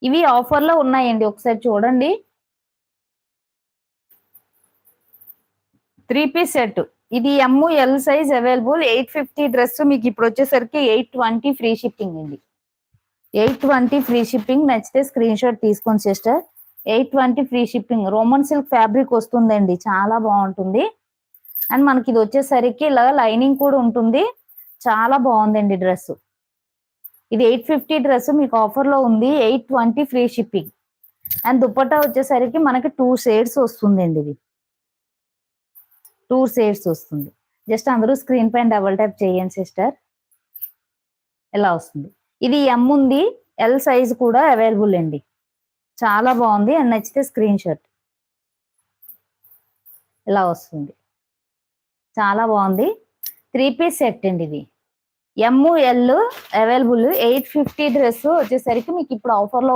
ఇవి ఆఫర్ లో ఉన్నాయండి, ఒకసారి చూడండి. 3 పీస్ సెట్. ఇది ML సైజ్ అవైలబుల్. 850 డ్రెస్ మీకు ఇప్పుడు వచ్చేసరికి 820 ఫ్రీ షిప్పింగ్ అండి. 820 ఫ్రీ షిప్పింగ్. నచ్చితే స్క్రీన్ షాట్ తీసుకోండి sister. 820 free shipping. Roman silk fabric వస్తుందండి, చాలా బాగుంటుంది. అండ్ మనకి ఇది వచ్చేసరికి ఇలా లైనింగ్ కూడా ఉంటుంది. చాలా బాగుందండి డ్రెస్. ఇది 850 డ్రెస్ మీకు ఆఫర్ లో ఉంది. 820 ఫ్రీ షిప్పింగ్. అండ్ దుపట్టా వచ్చేసరికి మనకి 2 షేడ్స్ వస్తుందండి. ఇది 2 షేడ్స్ వస్తుంది. జస్ట్ అందరూ స్క్రీన్ పైన డబుల్ ట్యాప్ చేయండి సిస్టర్. ఇలా వస్తుంది. ఇది M ఉంది, L సైజ్ కూడా అవైలబుల్ అండి. చాలా బాగుంది. అండ్ నచ్చితే స్క్రీన్ షాట్. ఇలా వస్తుంది, చాలా బాగుంది. 3 పీస్ సెట్ అండి ఇది. ML available. 850 డ్రెస్ వచ్చేసరికి మీకు ఇప్పుడు ఆఫర్ లో ఉంది.